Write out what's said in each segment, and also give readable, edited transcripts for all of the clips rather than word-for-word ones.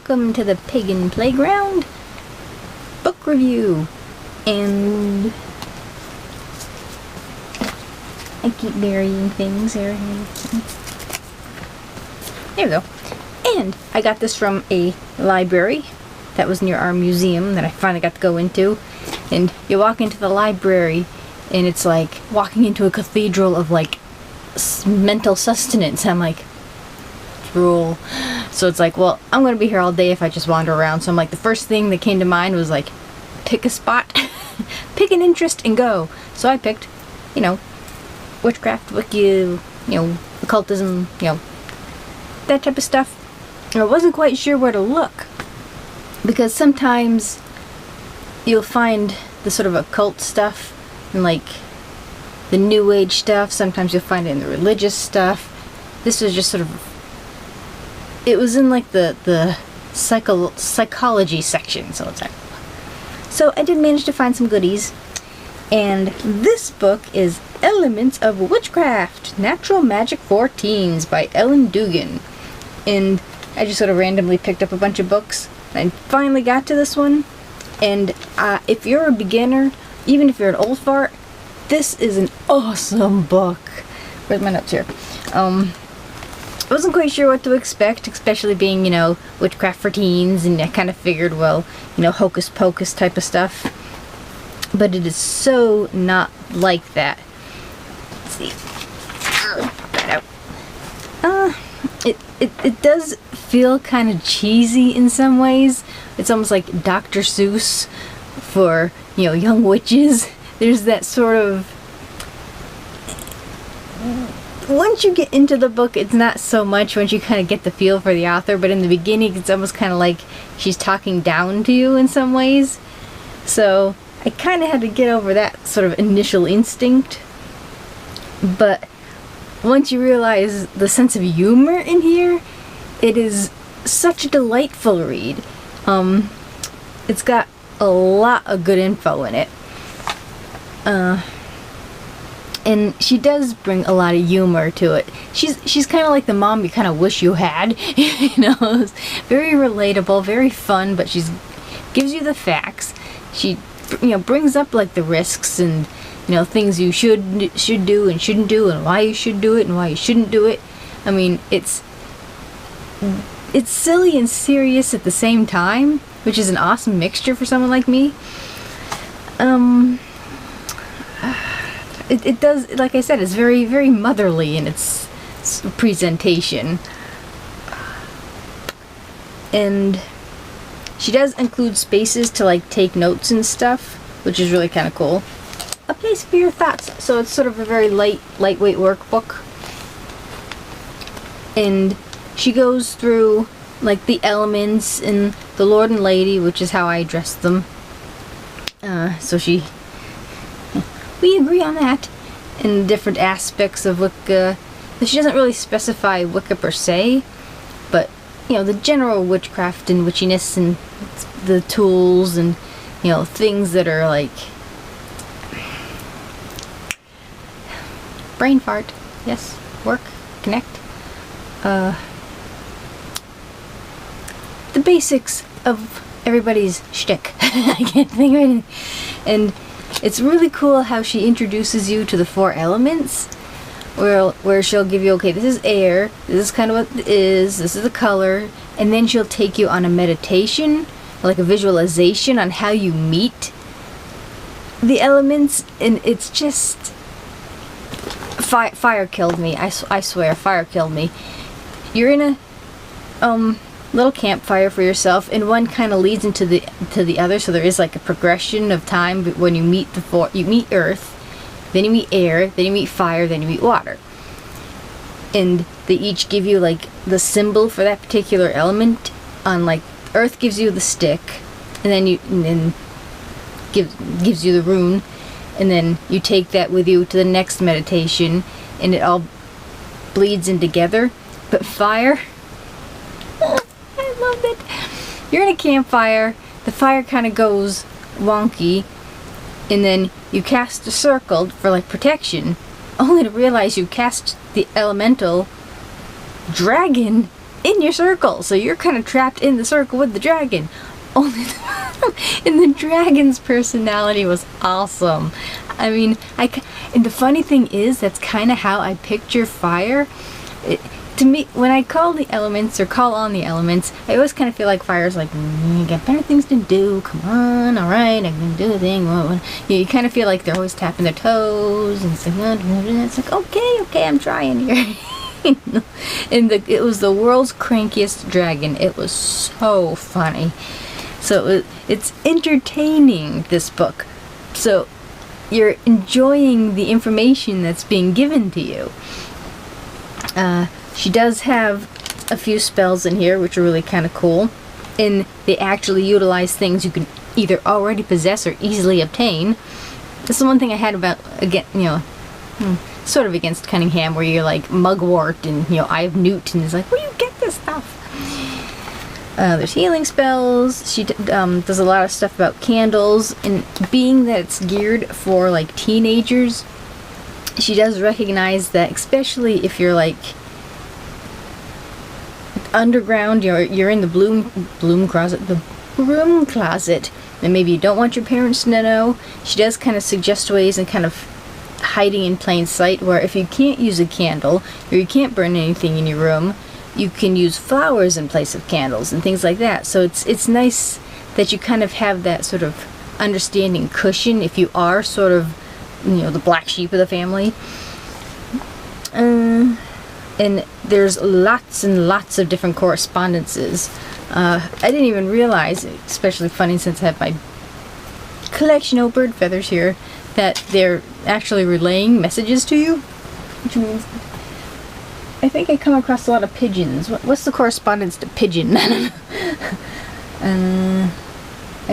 welcome to the Pagan Playground book review. And I keep burying things here. There we go. And I got this from a library that was near our museum that I finally got to go into. And you walk into the library and it's like walking into a cathedral of like mental sustenance. I'm like, drool. So it's like, well, I'm gonna be here all day if I just wander around. So I'm like, the first thing that came to mind was like, pick a spot, pick an interest and go. So I picked, you know, witchcraft, wicca, you know, occultism, you know, that type of stuff. And I wasn't quite sure where to look because sometimes you'll find the sort of occult stuff and like the new age stuff. Sometimes you'll find it in the religious stuff. This was just sort of, it was in like the psychology section, so it's like, so I did manage to find some goodies. And this book is Elements of Witchcraft, Natural Magic for Teens by Ellen Dugan. And I just sort of randomly picked up a bunch of books and finally got to this one. And if you're a beginner, even if you're an old fart, this is an awesome book. Where's my notes here? I wasn't quite sure what to expect, especially being, you know, witchcraft for teens, and I kind of figured, well, you know, hocus pocus type of stuff. But it is so not like that. Let's see. Pop that out. It does feel kind of cheesy in some ways. It's almost like Dr. Seuss for, you know, young witches. There's that sort of, once you get into the book, it's not so much once you kind of get the feel for the author, but in the beginning it's almost kind of like she's talking down to you in some ways. So I kind of had to get over that sort of initial instinct. But once you realize the sense of humor in here, it is such a delightful read. It's got a lot of good info in it. And she does bring a lot of humor to it. She's kind of like the mom you kind of wish you had. You know, it's very relatable, very fun, but she's gives you the facts. She, you know, brings up like the risks and, you know, things you should do and shouldn't do, and why you should do it and why you shouldn't do it. I mean, it's silly and serious at the same time, which is an awesome mixture for someone like me. It does, like I said, it's very, very motherly in its presentation. And she does include spaces to like take notes and stuff, which is really kind of cool. A place for your thoughts. So it's sort of a very lightweight workbook. And she goes through like the elements and the Lord and Lady, which is how I address them. We agree on that, in different aspects of Wicca. She doesn't really specify Wicca per se, but, you know, the general witchcraft and witchiness and the tools and, you know, things that are like brain fart. Yes, work, connect. The basics of everybody's shtick. I can't think of anything. And it's really cool how she introduces you to the four elements, where she'll give you, okay, this is air, this is kind of what it is, this is the color, and then she'll take you on a meditation, like a visualization on how you meet the elements, and it's just, fire killed me. I swear, fire killed me. You're in a little campfire for yourself, and one kind of leads into the other, so there is like a progression of time when you meet you meet earth, then you meet air, then you meet fire, then you meet water, and they each give you like the symbol for that particular element. On like earth gives you the stick, and then gives you the rune, and then you take that with you to the next meditation, and it all bleeds in together. But fire, I loved it. You're in a campfire, the fire kind of goes wonky, and then you cast a circle for like protection, only to realize you cast the elemental dragon in your circle, so you're kind of trapped in the circle with the dragon. Only and the dragon's personality was awesome. I mean, and the funny thing is, that's kind of how I picture fire. To me, when I call the elements or call on the elements, I always kind of feel like fire's like, you got better things to do. Come on, all right, I can do the thing. You kind of feel like they're always tapping their toes, and it's like, okay, I'm trying here. And it was the world's crankiest dragon. It was so funny. So it's entertaining, this book. So you're enjoying the information that's being given to you. She does have a few spells in here, which are really kind of cool. And they actually utilize things you can either already possess or easily obtain. This is one thing I had about, again, sort of against Cunningham, where you're like mugwort and, Eye of Newt, and it's like, where do you get this stuff? There's healing spells. She does a lot of stuff about candles, and being that it's geared for like teenagers, she does recognize that, especially if you're like underground, you're in the broom closet, and maybe you don't want your parents to know. She does kind of suggest ways and kind of hiding in plain sight, where if you can't use a candle or you can't burn anything in your room, you can use flowers in place of candles and things like that. So it's nice that you kind of have that sort of understanding cushion if you are sort of the black sheep of the family. And there's lots and lots of different correspondences. I didn't even realize, especially funny since I have my collection of bird feathers here, that they're actually relaying messages to you. Which means, I think I come across a lot of pigeons. What's the correspondence to pigeon? I'm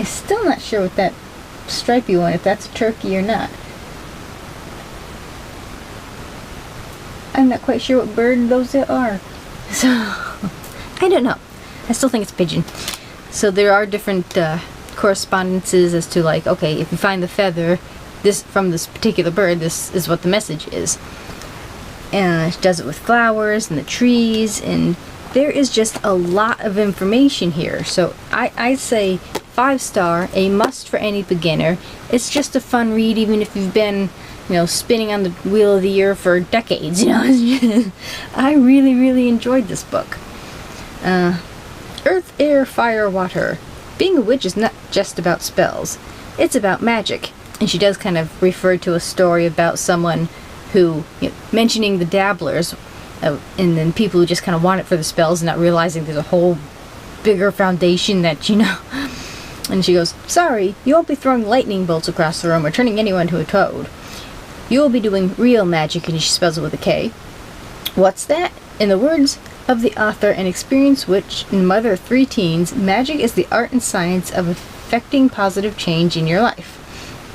still not sure with that stripy one, if that's a turkey or not. I'm not quite sure what bird those are. So, I don't know. I still think it's pigeon. So there are different correspondences as to like, okay, if you find the feather from this particular bird, this is what the message is. And she does it with flowers and the trees, and there is just a lot of information here. So I say 5-star, a must for any beginner. It's just a fun read, even if you've been spinning on the wheel of the year for decades. I really, really enjoyed this book. Earth, Air, Fire, Water. Being a witch is not just about spells. It's about magic. And she does kind of refer to a story about someone who, mentioning the dabblers, and then people who just kind of want it for the spells and not realizing there's a whole bigger foundation that, And she goes, sorry, you won't be throwing lightning bolts across the room or turning anyone to a toad. You will be doing real magic, and she spells it with a K. What's that? In the words of the author and experienced witch and mother of 3 teens, magic is the art and science of effecting positive change in your life.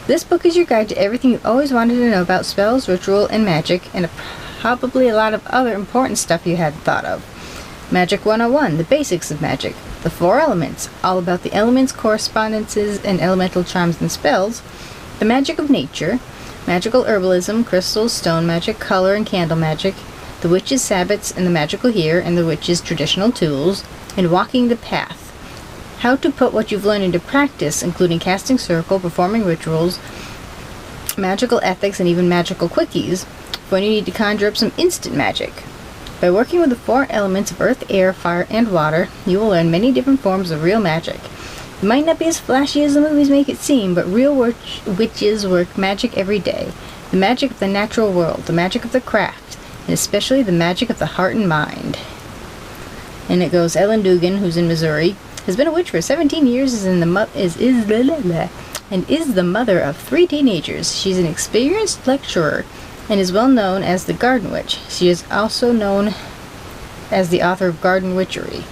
This book is your guide to everything you always wanted to know about spells, ritual, and magic, and probably a lot of other important stuff you hadn't thought of. Magic 101, the basics of magic. The 4 elements, all about the elements, correspondences, and elemental charms and spells. The magic of nature. Magical herbalism, crystals, stone magic, color and candle magic, the witch's sabbats and the magical here, and the witch's traditional tools, and walking the path. How to put what you've learned into practice, including casting circle, performing rituals, magical ethics, and even magical quickies, when you need to conjure up some instant magic. By working with the 4 elements of earth, air, fire, and water, you will learn many different forms of real magic. It might not be as flashy as the movies make it seem, but real witches work magic every day. The magic of the natural world, the magic of the craft, and especially the magic of the heart and mind. And it goes, Ellen Dugan, who's in Missouri, has been a witch for 17 years and is the mother of 3 teenagers. She's an experienced lecturer and is well known as the Garden Witch. She is also known as the author of Garden Witchery,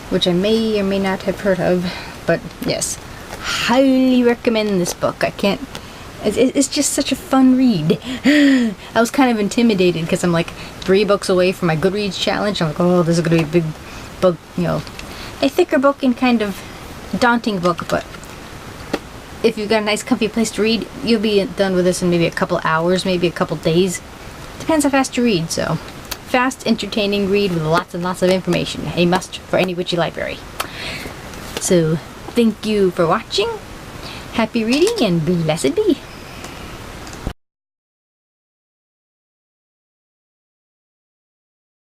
which I may or may not have heard of. But yes, highly recommend this book. It's just such a fun read. I was kind of intimidated because I'm like 3 books away from my Goodreads challenge. I'm like, oh, this is going to be a big book, a thicker book and kind of daunting book. But if you've got a nice comfy place to read, you'll be done with this in maybe a couple hours, maybe a couple days. Depends how fast you read, so fast, entertaining read with lots and lots of information. A must for any witchy library. So, thank you for watching. Happy reading and blessed be.